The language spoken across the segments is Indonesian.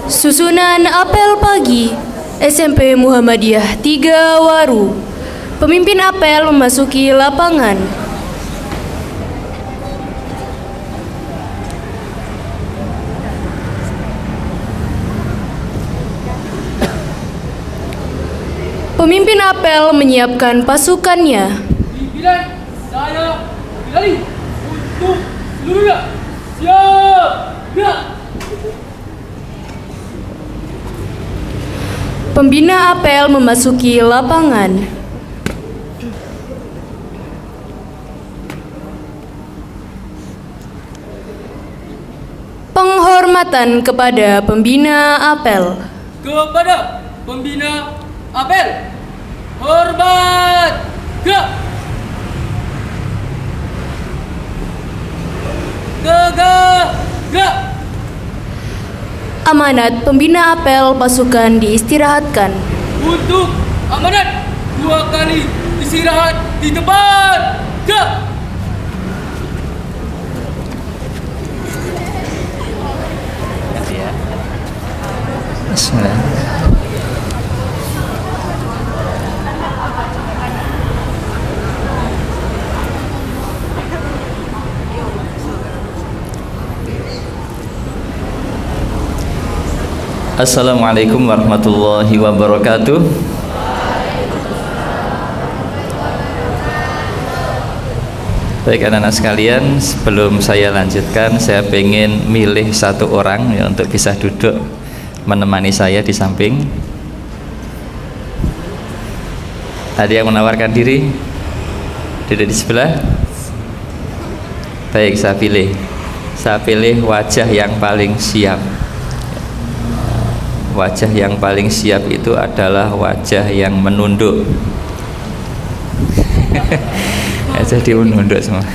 Susunan apel pagi SMP Muhammadiyah 3 Waru. Pemimpin apel memasuki lapangan. Pemimpin apel menyiapkan pasukannya. Pimpinan, saya kembali untuk seluruhnya. Siap, gerak. Pembina apel memasuki lapangan. Penghormatan kepada pembina apel. Kepada pembina apel, hormat, gerak. Tegak, gerak. Amanat pembina apel pasukan diistirahatkan. Untuk amanat 2 kali istirahat di depan. Gerak. Bismillah. Assalamualaikum warahmatullahi wabarakatuh. Baik anak-anak sekalian, sebelum saya lanjutkan, saya pengen milih satu orang ya, untuk bisa duduk menemani saya di samping. Ada yang menawarkan diri? Duduk di sebelah? Baik, saya pilih. Saya pilih wajah yang paling siap. Wajah yang paling siap itu adalah wajah yang menunduk. Jadi menunduk semua.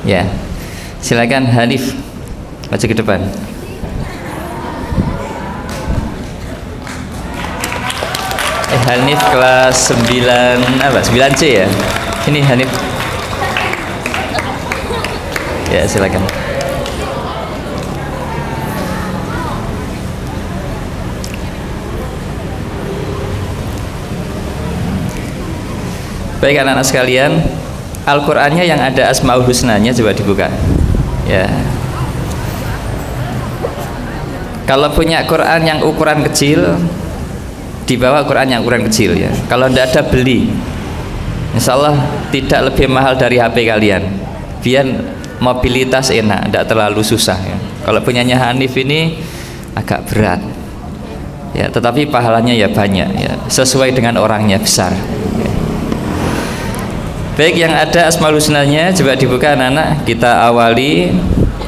Ya, silakan Hanif, maju ke depan. Hanif kelas 9 apa? 9C ya? Ini Hanif. Ya, silakan. Baik anak-anak sekalian, Al-Qur'annya yang ada Asmaul Husnanya coba dibuka. Ya. Kalau punya Quran yang ukuran kecil, dibawa Quran yang ukuran kecil ya. Kalau tidak ada beli, insya Allah tidak lebih mahal dari HP kalian. Biar mobilitas enak, tidak terlalu susah ya. Kalau punyanya Hanif ini agak berat ya, tetapi pahalanya ya banyak ya, sesuai dengan orangnya besar ya. Baik, yang ada Asmaul Husnanya coba dibuka anak-anak. Kita awali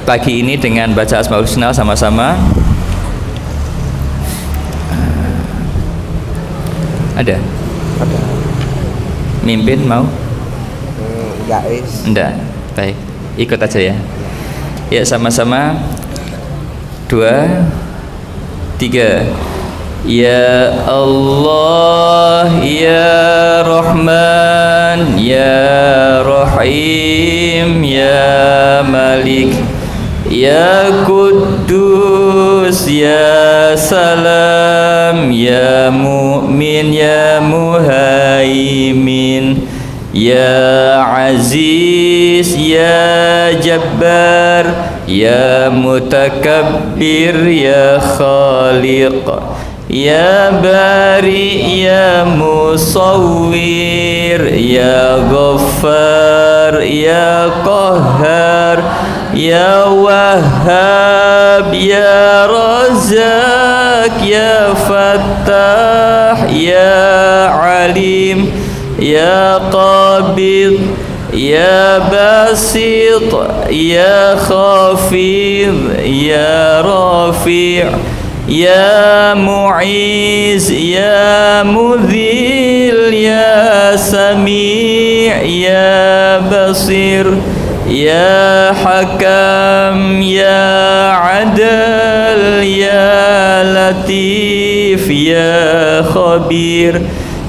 pagi ini dengan baca Asmaul Husna sama-sama. Ada? Ada. Mimpin mau? Enggak, wis. Enggak. Baik, ikut aja ya. Ya, sama-sama. 2 3. Ya Allah, ya Rahman, ya Rahim, ya Malik, ya Quddus, ya Salam, ya Mu'min, ya Muhaimin, ya Aziz, ya Jabbar, ya Mutakabbir, ya Khaliq, ya Bari, ya Musawwir, ya Ghaffar, ya Qahhar, ya Wahhab, ya Razak, ya Fattah, ya Alim, ya Qabid, ya Basit, ya Khafid, ya Rafi', ya Mu'iz, ya Mudhil, ya Sami', ya Basir, ya Hakam, ya Adal, ya Latif, ya Khabir, khabir,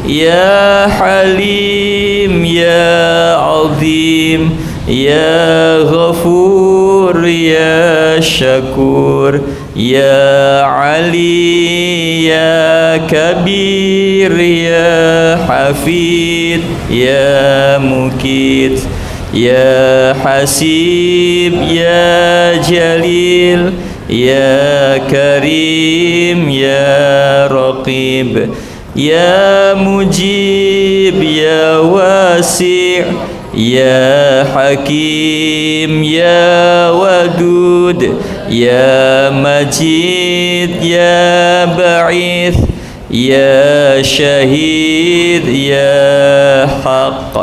ya halim ya azim, ya ghafur ya syakur, ya ali ya kabir, ya hafid ya mukit, ya hasib ya jalil, ya karim ya raqib, ya mujib ya wasi', ya hakim ya wadud, ya majid ya ba'ith, ya syahid ya haq,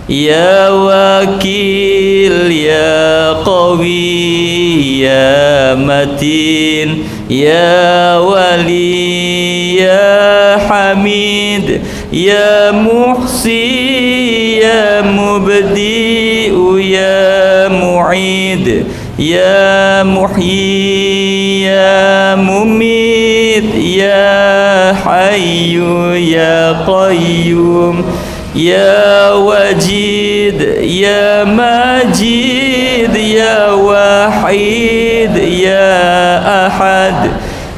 ya wakil ya qawi, ya matin ya wali, ya hamid ya muhsi, ya mubdi'u ya mu'id, ya muhyi ya mumit, ya hayyu ya qayyum, ya wajid ya majid, ya wahid ya ahad,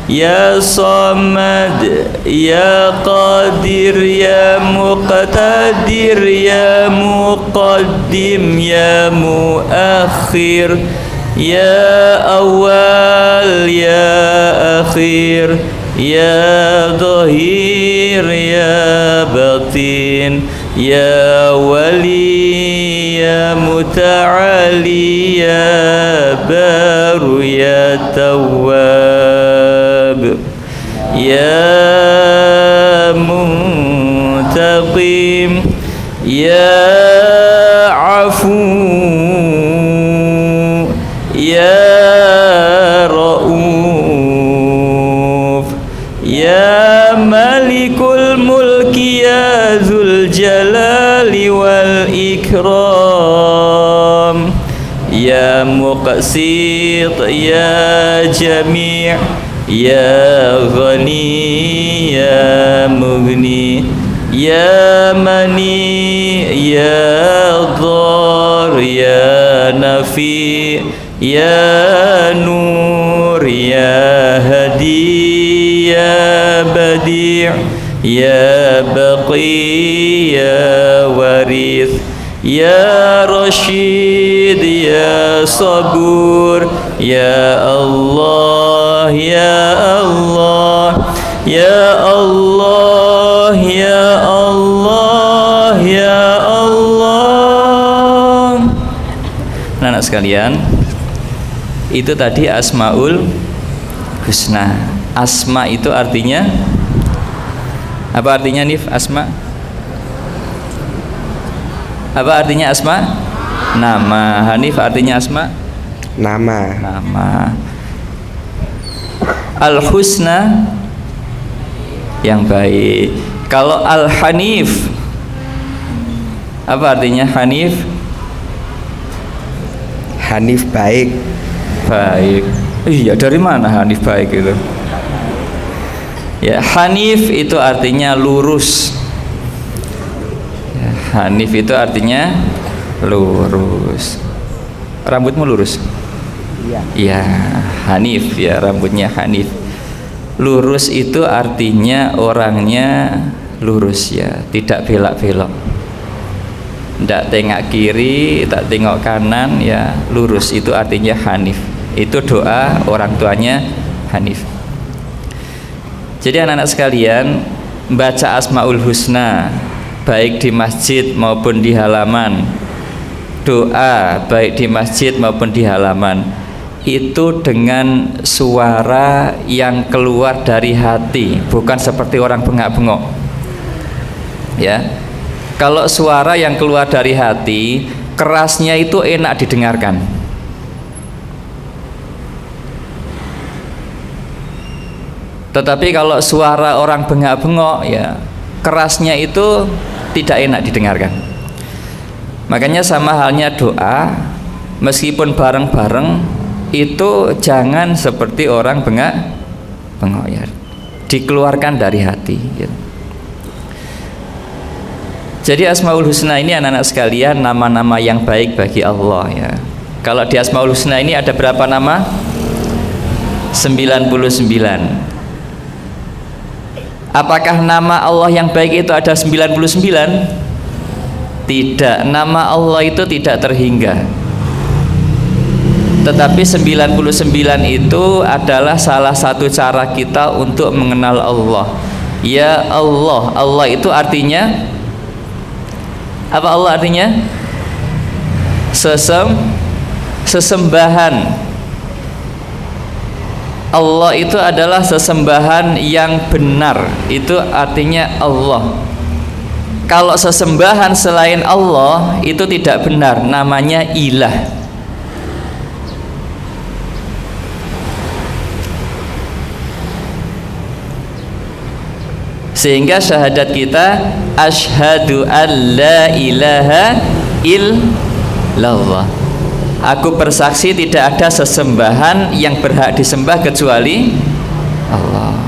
ya samad ya qadir, ya muqtadir ya muqaddim, ya muakhir, ya awal ya akhir, ya dhahir ya batin, ya wali ya muta'ali, ya baru ya tawwab, ya muntaqim, ya afu, ya rauf, ya malikul mulki, ya dzul jalali wal ikram, ya muqsit ya jami', ya ghani ya mughni, ya mani ya dhar, ya nafi ya nur, ya hadi ya badi', ya baqi ya warith, ya rashid ya sabur, ya Allah ya Allah ya Allah ya Allah ya Allah. Anak sekalian, itu tadi Asmaul Husna. Asma itu artinya apa? Artinya Nif, asma? Apa artinya asma? Nama. Hanif artinya asma? Nama. Nama. Al-Husna yang baik. Kalau Al-Hanif, apa artinya Hanif? Hanif baik. Baik. Iya, dari mana Hanif baik itu? Ya, Hanif itu artinya lurus. Ya, Hanif itu artinya lurus. Rambutmu lurus? Iya. Iya, Hanif ya, rambutnya Hanif. Lurus itu artinya orangnya lurus ya, tidak belak-belok. Tidak tengok kiri, tak tengok kanan ya, lurus itu artinya Hanif. Itu doa orang tuanya Hanif. Jadi anak-anak sekalian, baca Asmaul Husna baik di masjid maupun di halaman, doa baik di masjid maupun di halaman, itu dengan suara yang keluar dari hati, bukan seperti orang bengak-bengok. Ya, kalau suara yang keluar dari hati, kerasnya itu enak didengarkan. Tetapi kalau suara orang bengak-bengok ya, kerasnya itu tidak enak didengarkan. Makanya sama halnya doa, meskipun bareng-bareng itu jangan seperti orang bengak-bengok ya, dikeluarkan dari hati ya. Jadi Asmaul Husna ini anak-anak sekalian nama-nama yang baik bagi Allah ya. Kalau di Asmaul Husna ini ada berapa nama? 99. Apakah nama Allah yang baik itu ada 99? Tidak, nama Allah itu tidak terhingga. Tetapi 99 itu adalah salah satu cara kita untuk mengenal Allah. Ya Allah, Allah itu artinya apa? Allah artinya sesembahan. Allah itu adalah sesembahan yang benar. Itu artinya Allah. Kalau sesembahan selain Allah itu tidak benar, namanya ilah. Sehingga syahadat kita asyhadu an la ilaha illallah. Aku bersaksi tidak ada sesembahan yang berhak disembah kecuali Allah.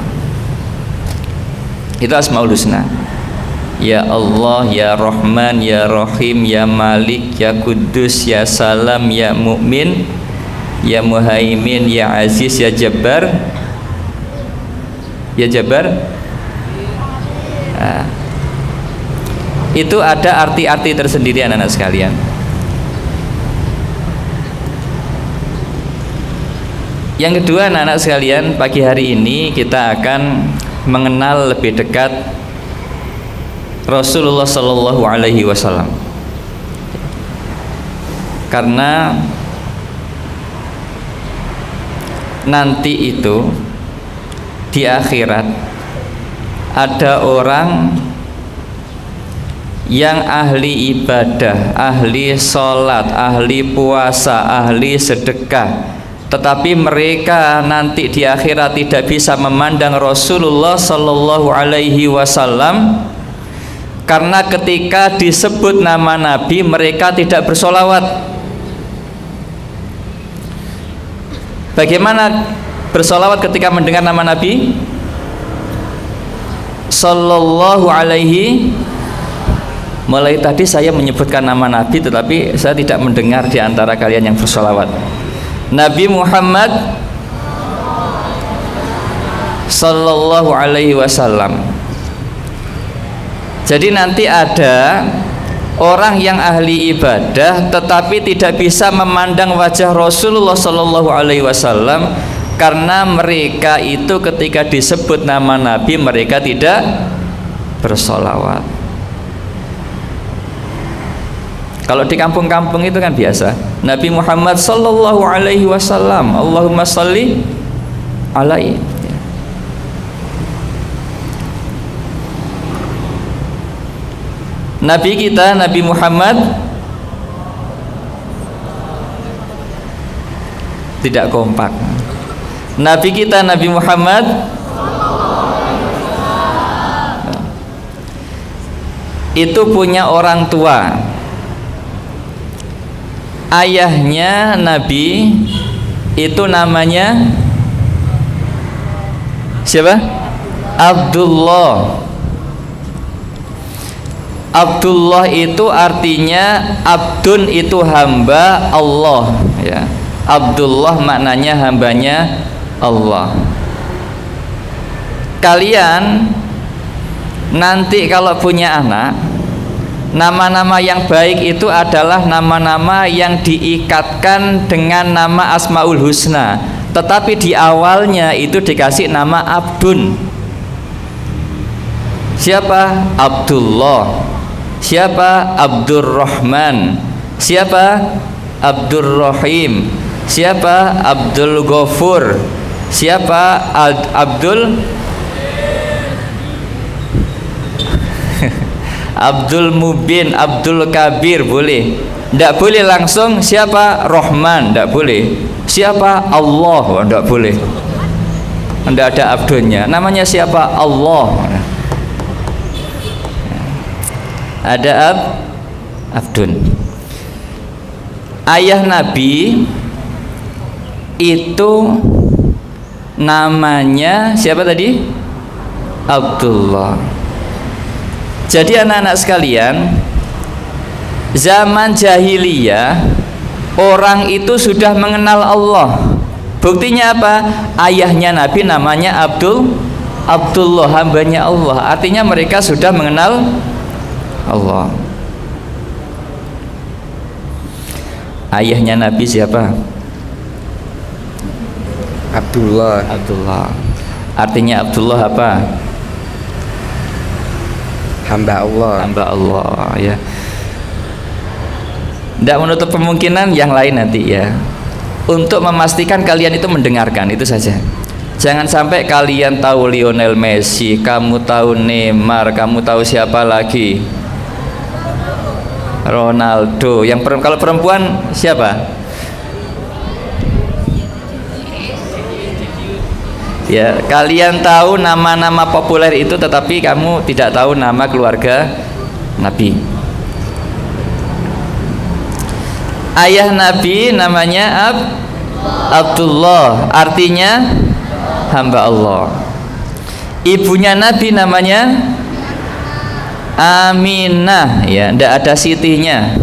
Itu Asmaul Husna. Ya Allah, ya Rahman, ya Rahim, ya Malik, ya Kudus, ya Salam, ya Mu'min, ya Muhaimin, ya Aziz, ya Jabbar. Ya Jabbar. Nah, itu ada arti-arti tersendiri anak-anak sekalian. Yang kedua anak-anak sekalian, pagi hari ini kita akan mengenal lebih dekat Rasulullah Sallallahu Alaihi Wasallam. Karena nanti itu di akhirat ada orang yang ahli ibadah, ahli sholat, ahli puasa, ahli sedekah, tetapi mereka nanti di akhirat tidak bisa memandang Rasulullah Sallallahu Alaihi Wasallam karena ketika disebut nama Nabi mereka tidak bersolawat. Bagaimana bersolawat ketika mendengar nama Nabi? Sallallahu alaihi. Mulai tadi saya menyebutkan nama Nabi, tetapi saya tidak mendengar di antara kalian yang bersolawat. Nabi Muhammad Sallallahu alaihi wasallam. Jadi nanti ada orang yang ahli ibadah tetapi tidak bisa memandang wajah Rasulullah Sallallahu alaihi wasallam karena mereka itu ketika disebut nama Nabi mereka tidak bersolawat. Kalau di kampung-kampung itu kan biasa, Nabi Muhammad Sallallahu Alaihi Wasallam, Allahumma salli alaihi. Nabi kita Nabi Muhammad tidak kompak. Nabi kita Nabi Muhammad itu punya orang tua. Ayahnya Nabi itu namanya siapa? Abdullah. Abdullah itu artinya abdun itu hamba Allah ya. Abdullah maknanya hambanya Allah. Kalian nanti kalau punya anak, nama-nama yang baik itu adalah nama-nama yang diikatkan dengan nama Asmaul Husna, tetapi di awalnya itu dikasih nama Abdun. Siapa? Abdullah. Siapa? Abdurrahman. Siapa? Abdurrahim. Siapa? Abdul Ghafur. Siapa? Abdul Abdul Mubin, Abdul Kabir boleh. Tidak boleh langsung siapa? Rahman, tidak boleh. Siapa? Allah, tidak boleh. Tidak ada abdunnya. Namanya siapa? Allah. Ada abdun. Ayah Nabi itu namanya siapa tadi? Abdullah. Jadi anak-anak sekalian, zaman jahiliyah orang itu sudah mengenal Allah. Buktinya apa? Ayahnya Nabi namanya Abdullah, hambanya Allah. Artinya mereka sudah mengenal Allah. Ayahnya Nabi siapa? Abdullah. Artinya Abdullah apa? Hamba Allah. Hamba Allah, ya. Tidak menutup kemungkinan yang lain nanti, ya. Untuk memastikan kalian itu mendengarkan, itu saja. Jangan sampai kalian tahu Lionel Messi, kamu tahu Neymar, kamu tahu siapa lagi? Ronaldo. Kalau perempuan siapa? Ya, kalian tahu nama-nama populer itu, tetapi kamu tidak tahu nama keluarga Nabi. Ayah Nabi namanya Abdullah, artinya hamba Allah. Ibunya Nabi namanya Aminah, ya, tidak ada sitinya.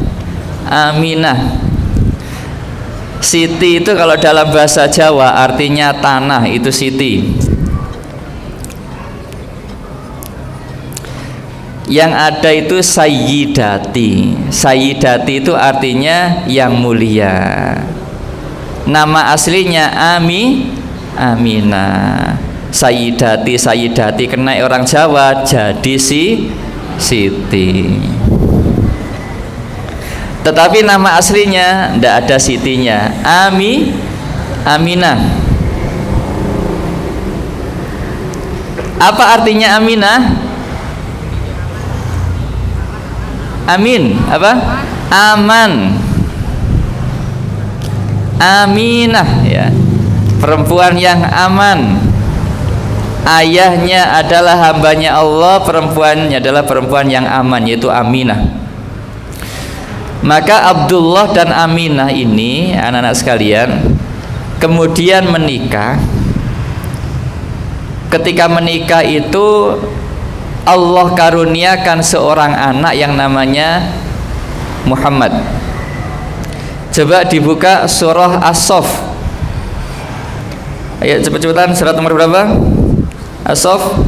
Aminah. Siti itu kalau dalam bahasa Jawa artinya tanah, itu siti. Yang ada itu sayyidati. Sayyidati itu artinya yang mulia. Nama aslinya Aminah. Sayyidati kena orang Jawa jadi Siti. Tetapi nama aslinya tidak ada sitinya. Aminah. Apa artinya Aminah? Amin, apa? Aman. Aminah, ya. Perempuan yang aman. Ayahnya adalah hambanya Allah, perempuannya adalah perempuan yang aman, yaitu Aminah. Maka Abdullah dan Aminah ini, anak-anak sekalian, kemudian menikah. Ketika menikah itu Allah karuniakan seorang anak yang namanya Muhammad. Coba dibuka surah As-Saff. Ayo cepet-cepetan, surat nomor berapa? As-Saff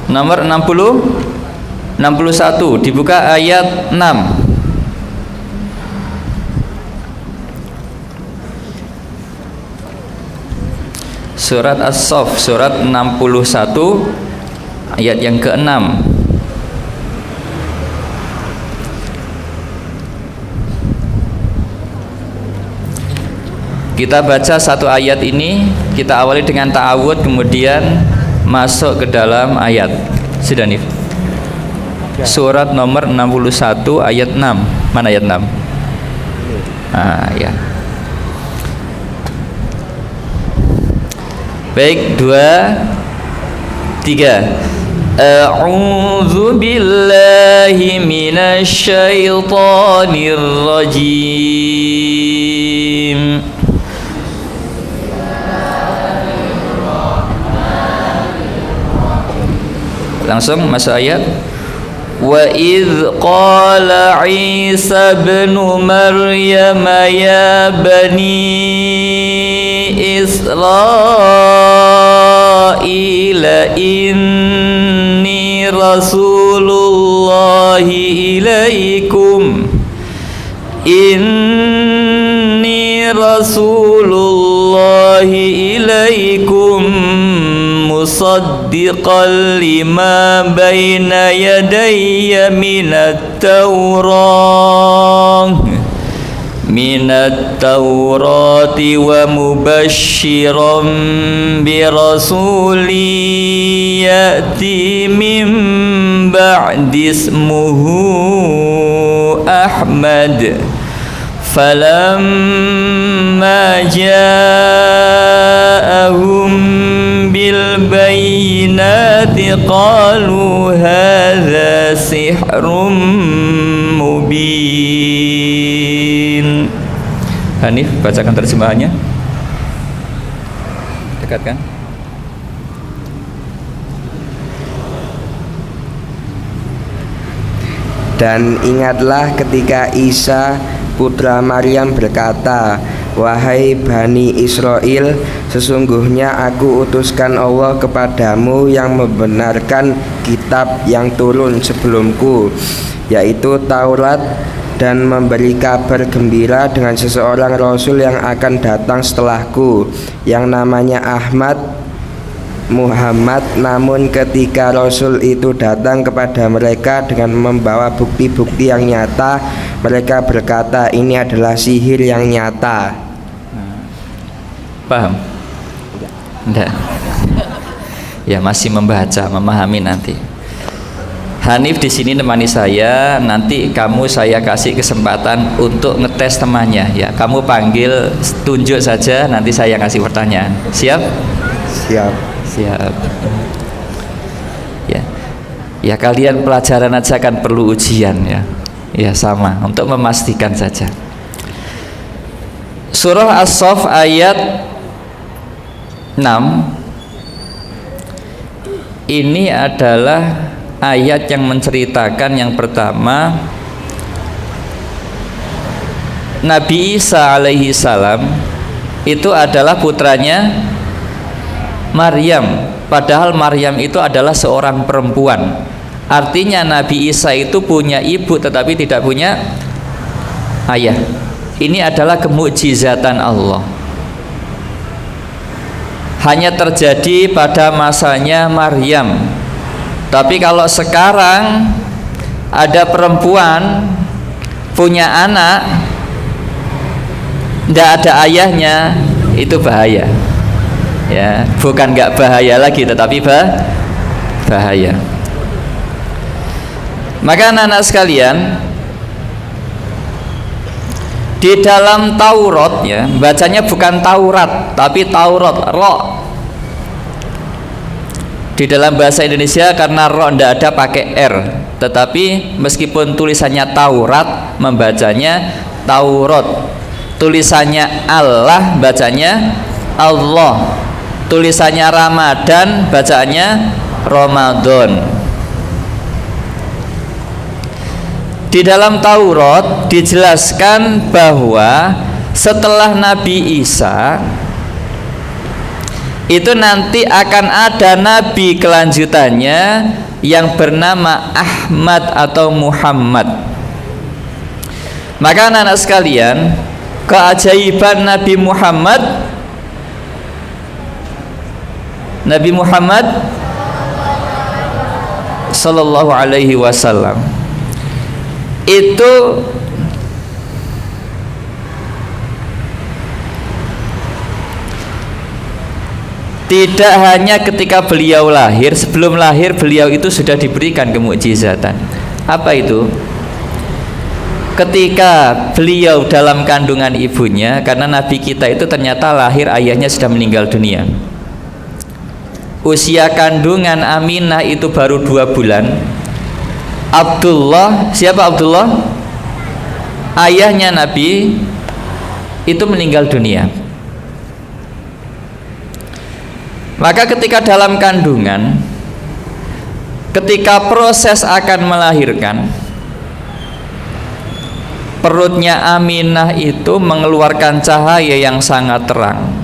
nomor 61, dibuka ayat 6. Surat As-Saff, surat 61 ayat yang ke-6. Kita baca satu ayat ini, kita awali dengan ta'awud, kemudian masuk ke dalam ayat. Sudah nih. Surat nomor 61 ayat 6. Mana ayat 6? Ya. Baik, 2, 3. A'udzu billahi minasy syaithanir rajim. Langsung masuk ayat. Wa idz qala Isa ibn Maryam ya bani Israil inni rasulullahi ilaikum musaddiqan lima baina yadayya minat Taurati wa mubasysyiran bi rasuli ya'ti min ba'di ismuhu Ahmad falamma ja'ahum bil bayyinati qalu hadza sihrun mubin. Hanif, bacakan terjemahannya. Dekatkan. Dan ingatlah ketika Isa putra Maryam berkata, "Wahai Bani Israel, sesungguhnya aku utuskan Allah kepadamu yang membenarkan kitab yang turun sebelumku, yaitu Taurat, dan memberi kabar gembira dengan seseorang Rasul yang akan datang setelahku, yang namanya Muhammad. Namun ketika Rasul itu datang kepada mereka dengan membawa bukti-bukti yang nyata, mereka berkata, ini adalah sihir yang nyata." Paham? Enggak. Ya masih membaca, memahami nanti. Hanif di sini nemani saya, nanti saya kasih kesempatan untuk ngetes temannya ya. Kamu panggil, tunjuk saja, nanti saya kasih pertanyaan. Siap? Siap. Siap. Ya. Ya kalian pelajaran aja kan perlu ujian ya. Ya sama, untuk memastikan saja. Surah As-Saff ayat 6 ini adalah ayat yang menceritakan yang pertama, Nabi Isa alaihi salam itu adalah putranya Maryam, padahal Maryam itu adalah seorang perempuan. Artinya Nabi Isa itu punya ibu tetapi tidak punya ayah. Ini adalah kemukjizatan Allah. Hanya terjadi pada masanya Maryam. Tapi kalau sekarang ada perempuan punya anak tidak ada ayahnya, itu bahaya. Ya, bukan nggak bahaya lagi, tetapi bahaya. Maka anak-anak sekalian, di dalam Taurat ya, bacanya bukan Taurat tapi Taurat, ro. Di dalam bahasa Indonesia karena ro tidak ada pakai R, tetapi meskipun tulisannya Taurat, membacanya Taurat. Tulisannya Allah, bacanya Allah. Tulisannya Ramadan, bacaannya Ramadan. Di dalam Taurat dijelaskan bahwa setelah Nabi Isa itu nanti akan ada nabi kelanjutannya yang bernama Ahmad atau Muhammad. Maka anak-anak sekalian, keajaiban Nabi Muhammad sallallahu alaihi wasallam itu tidak hanya ketika beliau lahir, sebelum lahir beliau itu sudah diberikan kemukjizatan. Apa itu? Ketika beliau dalam kandungan ibunya, karena Nabi kita itu ternyata lahir ayahnya sudah meninggal dunia. Usia kandungan Aminah itu baru 2 bulan. Abdullah, siapa Abdullah? Ayahnya Nabi itu meninggal dunia. Maka ketika dalam kandungan, ketika proses akan melahirkan, perutnya Aminah itu mengeluarkan cahaya yang sangat terang.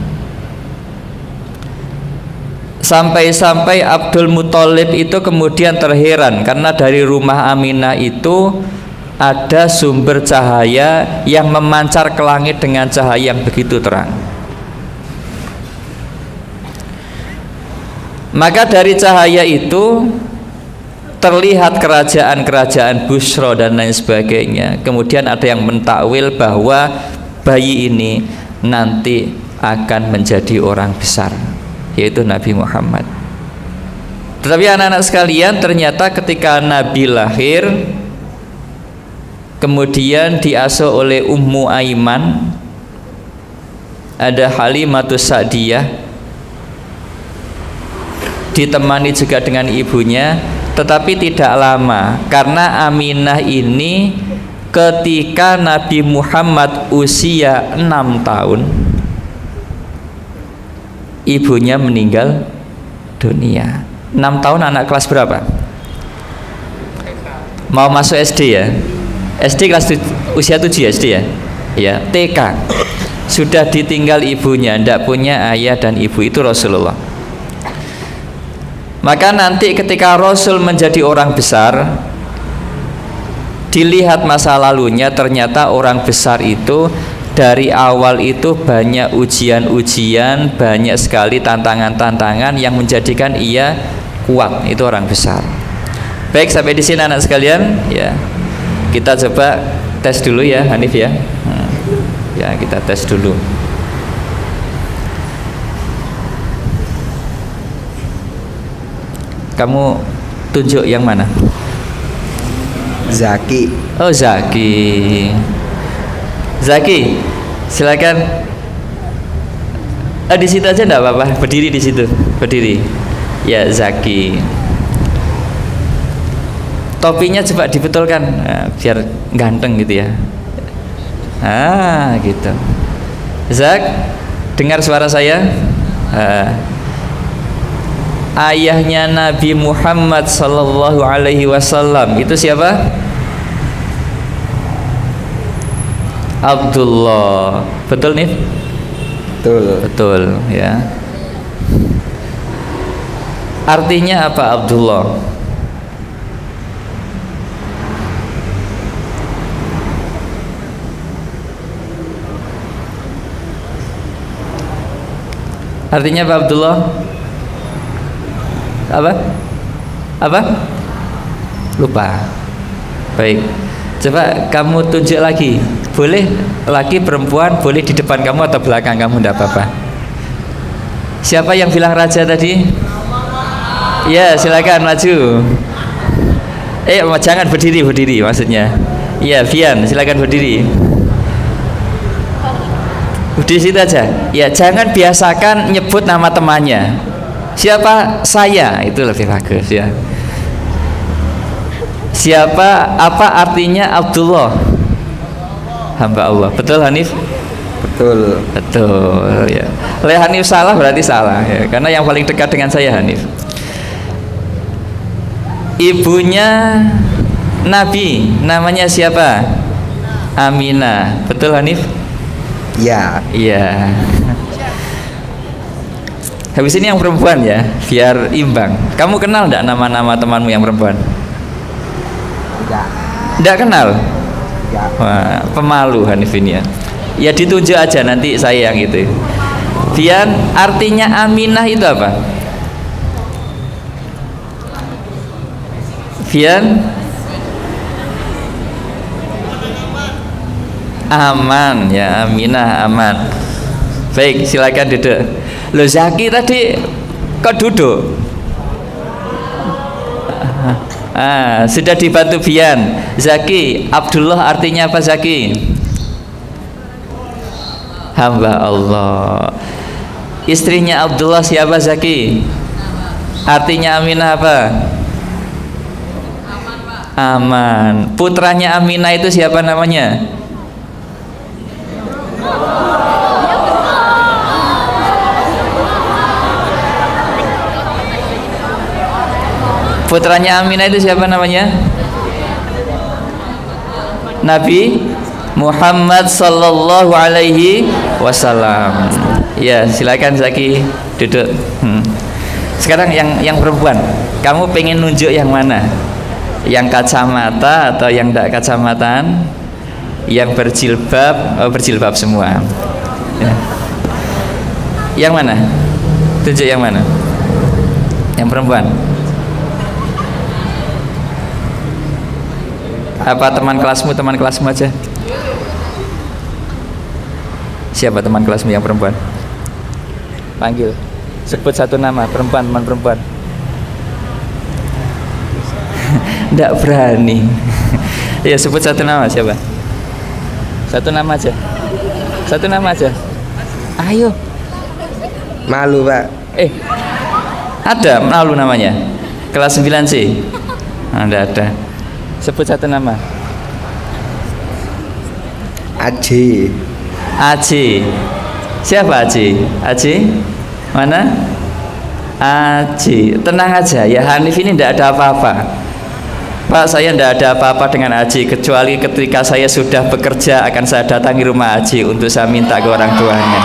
Sampai-sampai Abdul Muthalib itu kemudian terheran karena dari rumah Aminah itu ada sumber cahaya yang memancar ke langit dengan cahaya yang begitu terang. Maka dari cahaya itu terlihat kerajaan-kerajaan Busra dan lain sebagainya. Kemudian ada yang mentakwil bahwa bayi ini nanti akan menjadi orang besar, yaitu Nabi Muhammad. Tetapi anak-anak sekalian, ternyata ketika Nabi lahir, kemudian diasuh oleh Ummu Aiman, ada Halimatus Sa'diyah, ditemani juga dengan ibunya. Tetapi tidak lama, karena Aminah ini ketika Nabi Muhammad usia 6 tahun, ibunya meninggal dunia. 6 tahun anak kelas berapa? Mau masuk SD ya? SD kelas usia 7 ya SD ya? Ya, TK. Sudah ditinggal ibunya, tidak punya ayah dan ibu, itu Rasulullah. Maka nanti ketika Rasul menjadi orang besar, dilihat masa lalunya, ternyata orang besar itu dari awal itu banyak ujian-ujian, banyak sekali tantangan-tantangan yang menjadikan ia kuat. Itu orang besar. Baik, sampai di sini anak sekalian ya. Kita coba tes dulu ya Hanif ya. Ya, kita tes dulu. Kamu tunjuk yang mana? Zaki. Oh, Zaki. Zaki, silakan. Di situ aja enggak apa-apa, berdiri di situ. Berdiri. Ya, Zaki. Topinya coba dibetulkan, nah, biar ganteng gitu ya. Gitu. Zak, dengar suara saya? Ayahnya Nabi Muhammad sallallahu alaihi wasallam itu siapa? Abdullah. Betul nih? Betul ya. Artinya apa Abdullah? Artinya apa Abdullah? Apa? Lupa. Baik. Coba kamu tunjuk lagi. Boleh laki perempuan, boleh di depan kamu atau belakang kamu, tidak apa-apa. Siapa yang bilang raja tadi? Ya, silakan maju. Jangan berdiri maksudnya. Ya, Fian, silakan berdiri. Di situ aja. Ya, jangan biasakan nyebut nama temannya. Siapa? Saya, itu lebih bagus ya. Siapa? Apa artinya Abdullah? Hamba Allah. Betul Hanif? Betul ya. Oleh Hanif salah berarti salah ya, karena yang paling dekat dengan saya Hanif. Ibunya Nabi namanya siapa? Aminah. Betul Hanif? Ya. Iya. Habis ini yang perempuan ya, biar imbang. Kamu kenal enggak nama-nama temanmu yang perempuan? Enggak kenal? Enggak. Wah, pemalu Hanif ini ya. Ya ditunjuk aja nanti saya yang itu. Fian, artinya Aminah itu apa? Fian? Aman ya, Aminah aman. Baik, silakan duduk. Loh, Zaki tadi kok duduk? Sudah dibantu Bian. Zaki, Abdullah artinya apa Zaki? Hamba Allah. Istrinya Abdullah siapa Zaki? Artinya Aminah apa? Aman. Putranya Aminah itu siapa namanya? Putranya Aminah itu siapa namanya? Nabi Muhammad sallallahu alaihi wasallam. Ya, silakan Zaki duduk. Sekarang yang perempuan, kamu pengen nunjuk yang mana? Yang kacamata atau yang tidak kacamataan? Yang berjilbab? Berjilbab semua. Ya. Yang mana? Tunjuk yang mana? Yang perempuan. Apa teman kelasmu aja? Siapa teman kelasmu yang perempuan? Panggil. Sebut satu nama, teman perempuan. Nggak berani. Ya, sebut satu nama, siapa? Satu nama aja. Ayo. Malu Pak. Ada malu namanya. Kelas 9C. Ada. Sebut satu nama. Aji. Siapa Aji? Mana? Aji. Tenang aja ya, Hanif ini tidak ada apa-apa. Pak, saya tidak ada apa-apa dengan Haji kecuali ketika saya sudah bekerja akan saya datangi rumah Haji untuk saya minta ke orang tuanya.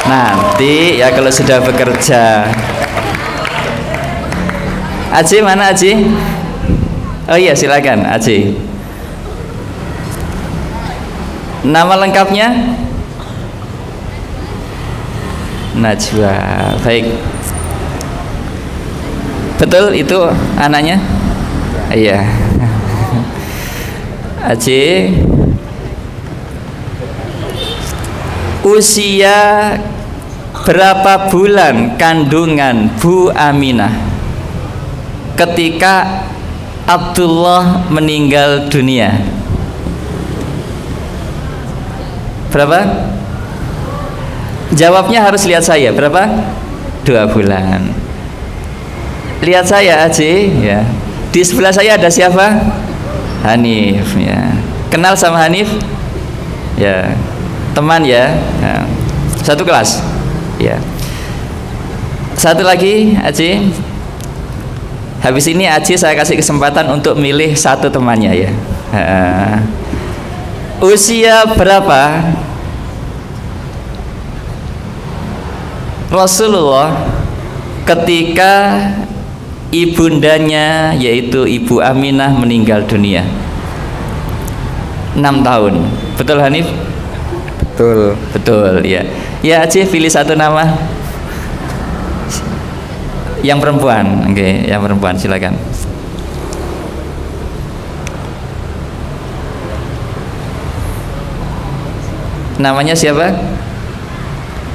Nanti ya kalau sudah bekerja. Haji mana Haji? Oh iya silakan Haji. Nama lengkapnya? Najwa. Baik. Betul itu anaknya? Iya. Haji, usia berapa bulan kandungan Bu Aminah ketika Abdullah meninggal dunia? Berapa? Jawabnya harus lihat saya. Berapa? 2 bulan. Lihat saya Haji ya. Di sebelah saya ada siapa? Hanif ya. Kenal sama Hanif? Ya. Teman ya. Ya. Satu kelas. Ya. Satu lagi Haji. Habis ini Haji saya kasih kesempatan untuk milih satu temannya ya. Usia berapa Rasulullah ketika ibundanya yaitu Ibu Aminah meninggal dunia? 6 tahun. Betul Hanif? Betul. Betul ya. Ya Haji pilih satu nama. Yang perempuan. Oke, yang perempuan silakan. Namanya siapa?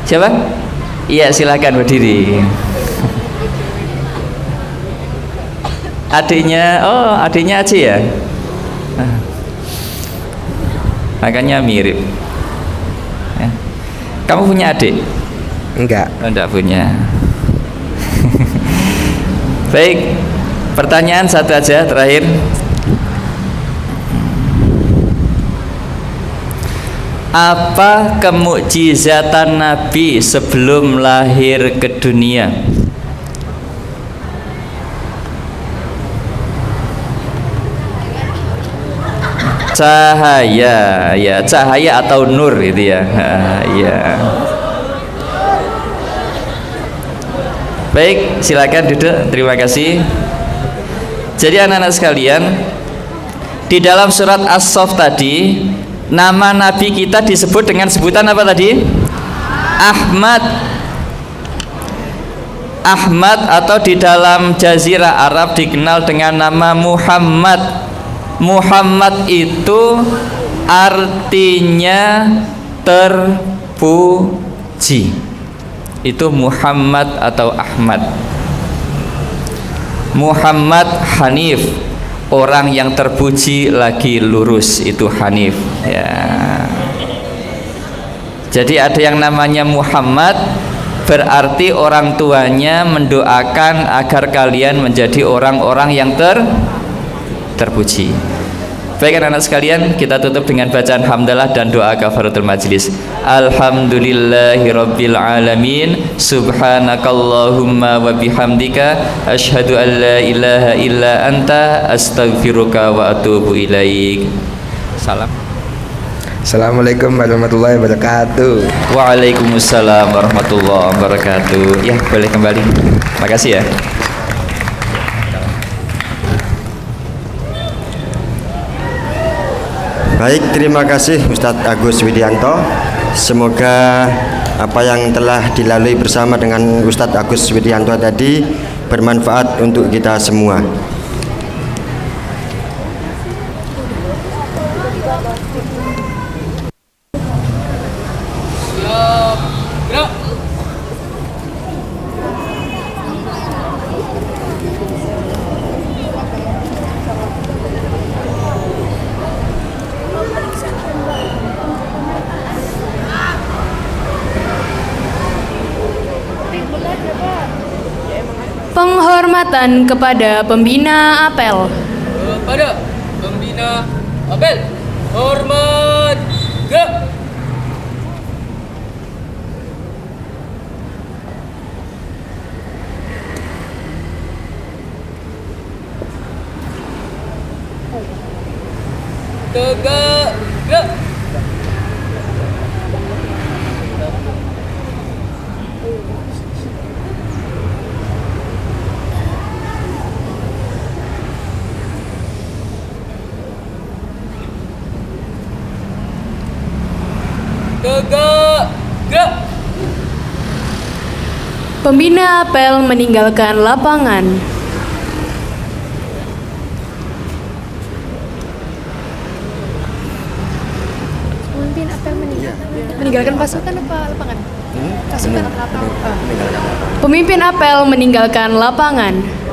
Siapa? Iya silakan berdiri. Adiknya, oh adiknya Haji ya? Makanya mirip ya. Kamu punya adik? Enggak. Oh, enggak punya. Baik, pertanyaan satu aja terakhir. Apa kemukjizatan Nabi sebelum lahir ke dunia? Cahaya, ya cahaya atau nur itu ya. Ya. Baik, silakan duduk. Terima kasih. Jadi anak-anak sekalian, di dalam surat As-Saff tadi, nama Nabi kita disebut dengan sebutan apa tadi? Ahmad. Ahmad atau di dalam Jazirah Arab dikenal dengan nama Muhammad. Muhammad itu artinya terpuji. Itu Muhammad atau Ahmad. Muhammad Hanif, orang yang terpuji lagi lurus, itu Hanif ya. Jadi ada yang namanya Muhammad, berarti orang tuanya mendoakan agar kalian menjadi orang-orang yang terpuji. Baik anak-anak sekalian, kita tutup dengan bacaan hamdalah dan doa kafaratul majlis. Alhamdulillahirabbil alamin. Subhanakallahumma wa bihamdika asyhadu an la ilaha illa anta astaghfiruka wa atubu ilaik. Salam. Assalamualaikum warahmatullahi wabarakatuh. Waalaikumsalam warahmatullahi wabarakatuh. Ya, boleh kembali. Makasih ya. Baik, terima kasih Ustadz Agus Widianto. Semoga apa yang telah dilalui bersama dengan Ustadz Agus Widianto tadi bermanfaat untuk kita semua. Siap. Gerak. Penghormatan kepada pembina apel. Kepada pembina apel, hormat. Gerak. Tegak, gerak. Tegak, gerak. Pembina apel meninggalkan lapangan. Pemimpin apel meninggalkan pasukan apa lapangan? Pasukan atau lapangan? Pemimpin apel meninggalkan lapangan.